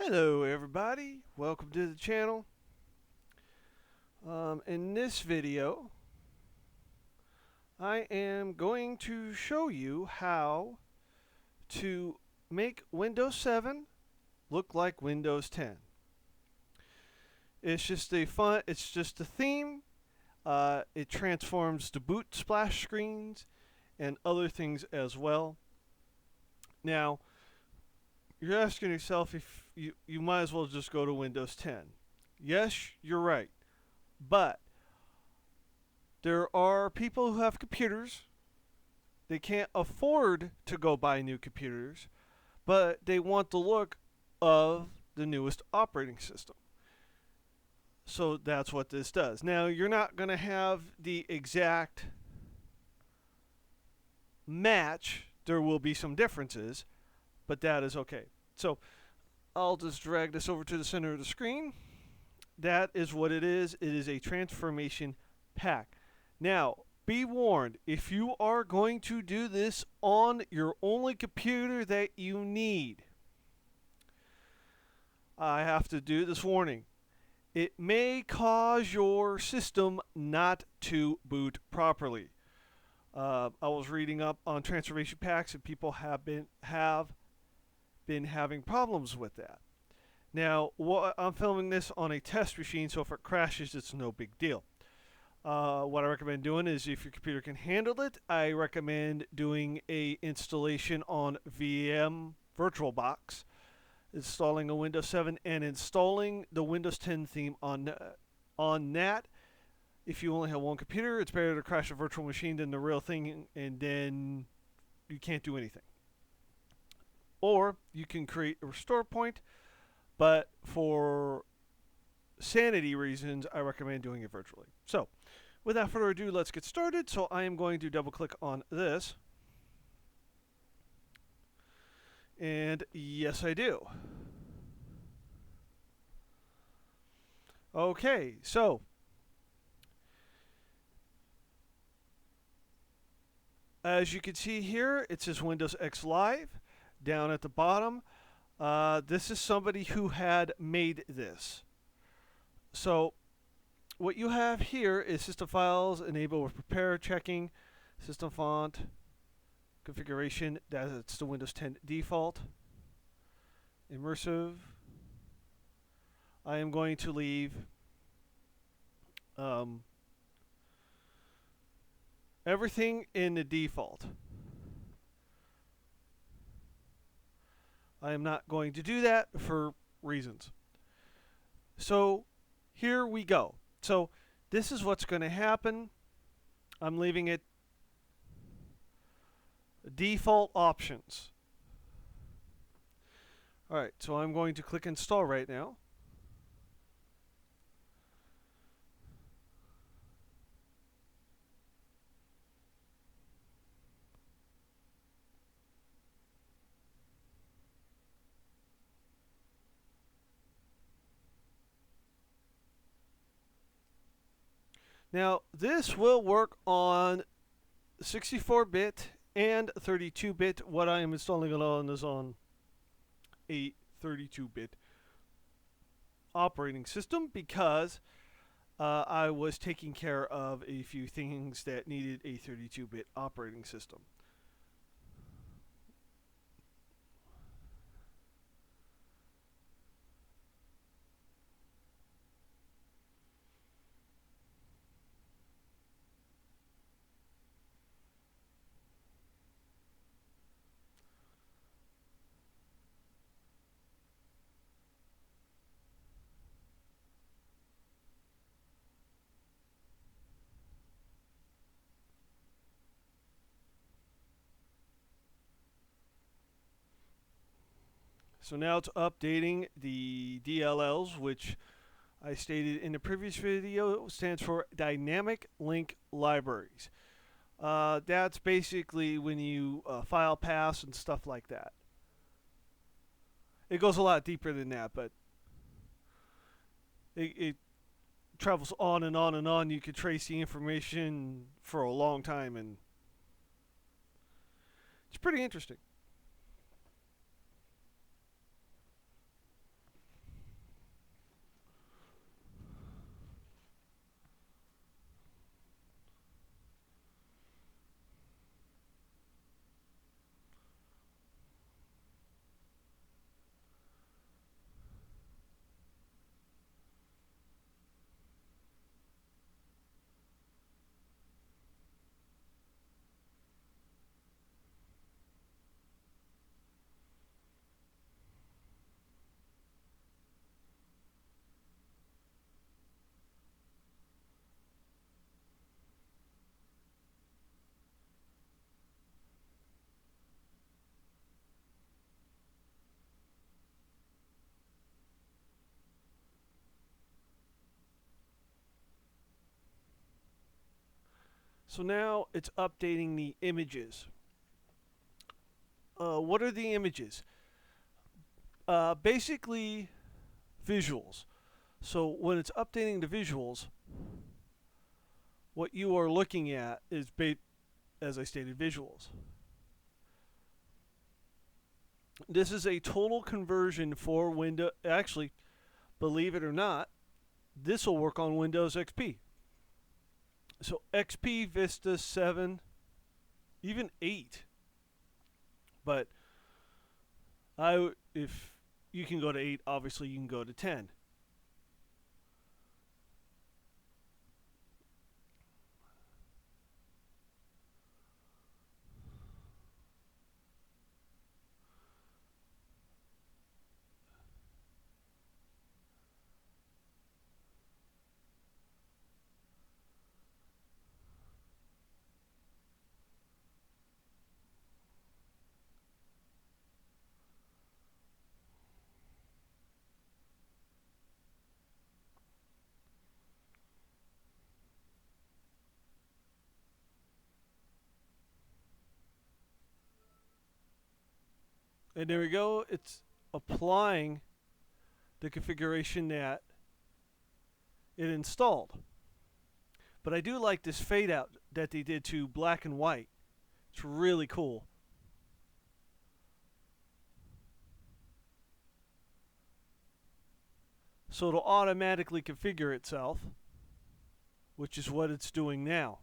Hello everybody, welcome to the channel. In this video, I am going to show you how to make Windows 7 look like Windows 10. It's just a theme. It transforms the boot splash screens and other things as well. Now, you're asking yourself if you might as well just go to Windows 10. Yes, you're right. But there are people who have computers. They can't afford to go buy new computers, but they want the look of the newest operating system. So that's what this does. Now, you're not going to have the exact match. There will be some differences, but that is okay. So I'll just drag this over to the center of the screen. That is what it is. It is a transformation pack. Now, be warned, if you are going to do this on your only computer that you need, I have to do this warning. It may cause your system not to boot properly. I was reading up on transformation packs, and people have been having problems with that. Now, I'm filming this on a test machine, so if it crashes, it's no big deal. What I recommend doing is, if your computer can handle it, I recommend doing a installation on VM VirtualBox, installing a Windows 7, and installing the Windows 10 theme on that. If you only have one computer, it's better to crash a virtual machine than the real thing, and then you can't do anything. Or you can create a restore point, but for sanity reasons, I recommend doing it virtually. So, without further ado, let's get started. So I am going to double click on this. And yes, I do. Okay, so as you can see here, it says Windows X Live down at the bottom. This is somebody who had made this. So what you have here is system files, enable with prepare checking, system font, configuration, that's the Windows 10 default, immersive. I am going to leave everything in the default. I am not going to do that for reasons. So here we go. So this is what's going to happen. I'm leaving it default options. Alright, so I'm going to click install right now. Now, this will work on 64-bit and 32-bit. What I am installing it on is on a 32-bit operating system because I was taking care of a few things that needed a 32-bit operating system. So now it's updating the DLLs, which I stated in the previous video stands for Dynamic Link Libraries. That's basically when you file paths and stuff like that. It goes a lot deeper than that, but it travels on and on and on. You could trace the information for a long time, and it's pretty interesting. So now it's updating the images. What are the images? Basically, visuals. So when it's updating the visuals, what you are looking at is, as I stated, visuals. This is a total conversion for Windows. Actually, believe it or not, this will work on Windows XP. So XP, Vista 7, even 8. But if you can go to 8, obviously you can go to 10. And there we go. It's applying the configuration that it installed. But I do like this fade out that they did to black and white. It's really cool. So it'll automatically configure itself, which is what it's doing now.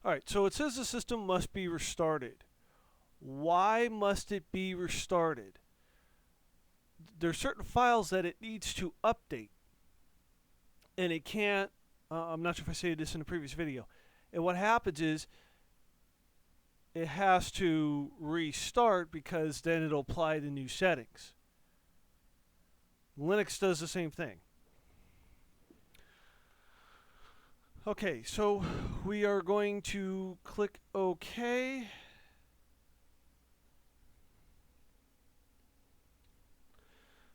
Alright, so it says the system must be restarted. Why must it be restarted? There are certain files that it needs to update. And it can't, I'm not sure if I said this in the previous video. And what happens is, it has to restart because then it'll apply the new settings. Linux does the same thing. Okay, so we are going to click OK.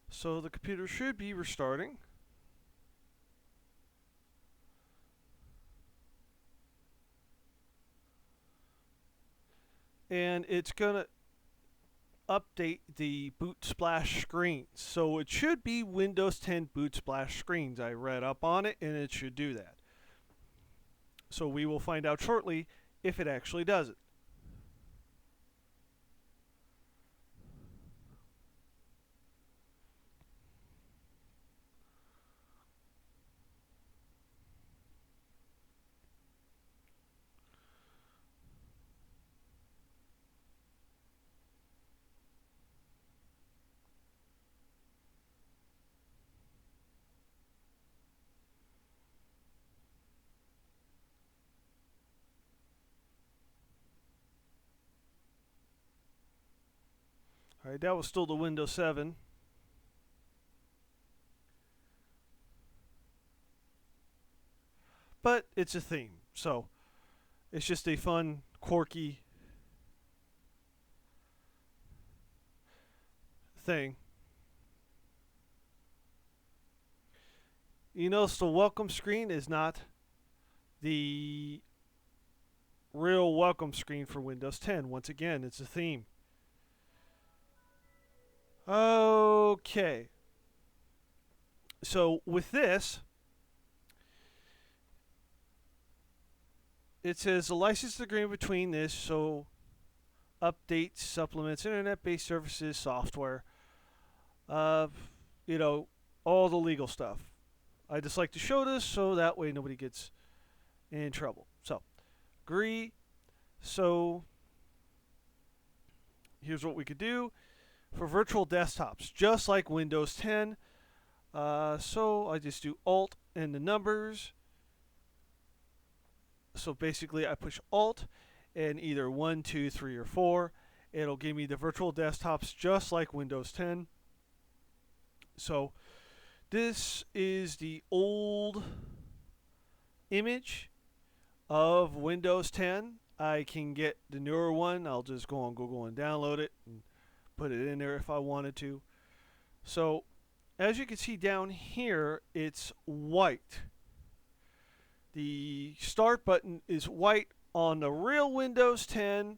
So the computer should be restarting. And it's going to update the boot splash screens. So it should be Windows 10 boot splash screens. I read up on it and it should do that. So we will find out shortly if it actually does it. Alright, that was still the Windows 7. But it's a theme, so it's just a fun, quirky thing. You notice the welcome screen is not the real welcome screen for Windows 10. Once again, it's a theme. Okay. So with this, it says the license agreement between this, so updates, supplements, internet-based services, software, you know, all the legal stuff. I just like to show this so that way nobody gets in trouble. So, agree. So, here's what we could do for virtual desktops, just like Windows 10. So I just do Alt and the numbers. So basically I push Alt and either 1, 2, 3, or 4. It'll give me the virtual desktops just like Windows 10. So this is the old image of Windows 10. I can get the newer one. I'll just go on Google and download it and put it in there if I wanted to. So as you can see down here, it's white. The start button is white. On the real Windows 10,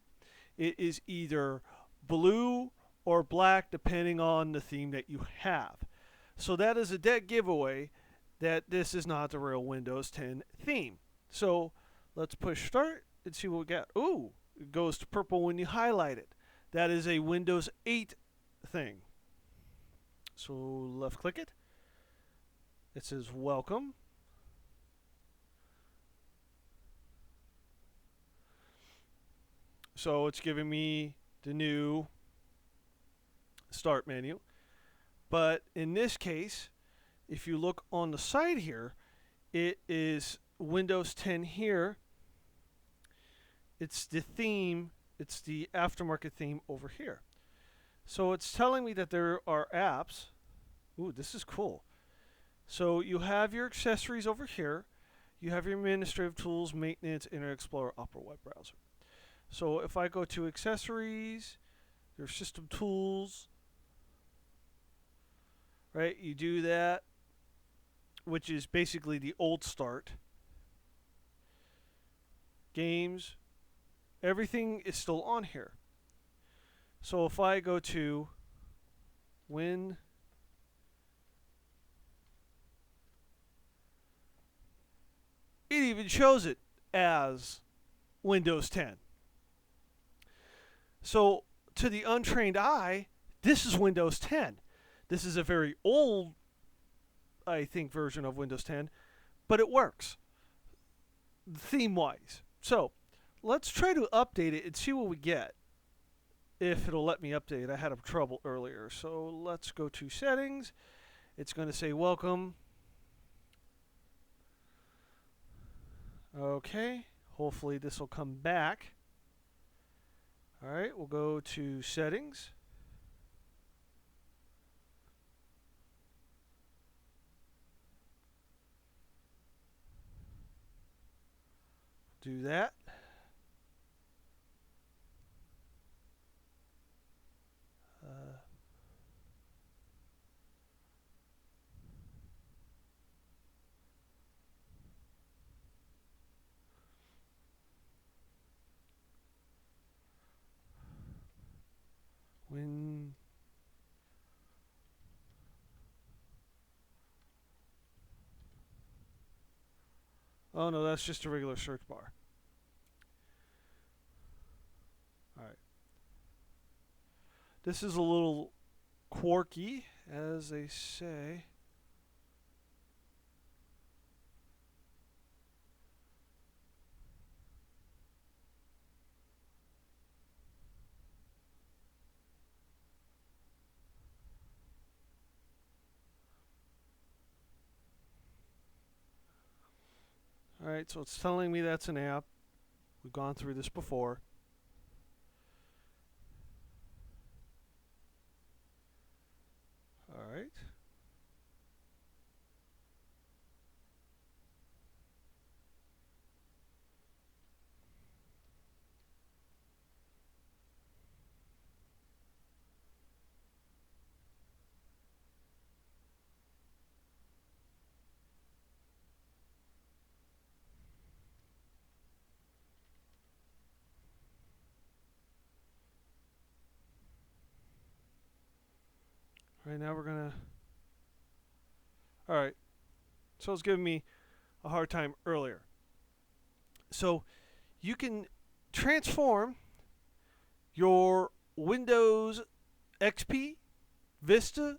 it is either blue or black depending on the theme that you have. So that is a dead giveaway that this is not the real Windows 10 theme. So let's push start and see what we got. Ooh, it goes to purple when you highlight it. That is a Windows 8 thing. So left click it. It says welcome. So it's giving me the new start menu. But in this case, if you look on the side here, it is Windows 10 here. It's the theme, it's the aftermarket theme over here. So it's telling me that there are apps. Ooh, this is cool. So you have your accessories over here. You have your administrative tools, maintenance, Internet Explorer, Opera web browser. So if I go to accessories, there's system tools, right? You do that, which is basically the old start. Games, everything is still on here. So if I go to Win, it even shows it as Windows 10. So to the untrained eye, this is Windows 10. This is a very old, I think, version of Windows 10, but it works theme-wise. So let's try to update it and see what we get. If it'll let me update. I had trouble earlier. So let's go to settings. It's going to say welcome. Okay. Hopefully this will come back. Alright, we'll go to settings. Do that. When oh no, that's just a regular search bar. Alright. This is a little quirky, as they say. Alright, so it's telling me that's an app. We've gone through this before. Alright. Right now we're gonna. Alright. So it's giving me a hard time earlier. So you can transform your Windows XP, Vista,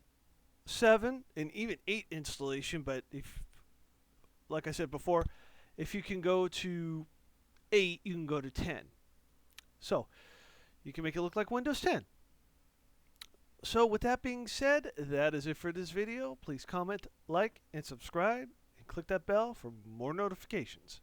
7, and even 8 installation, but if, like I said before, if you can go to 8, you can go to 10. So you can make it look like Windows 10. So with that being said, that is it for this video. Please comment, like, and subscribe, and click that bell for more notifications.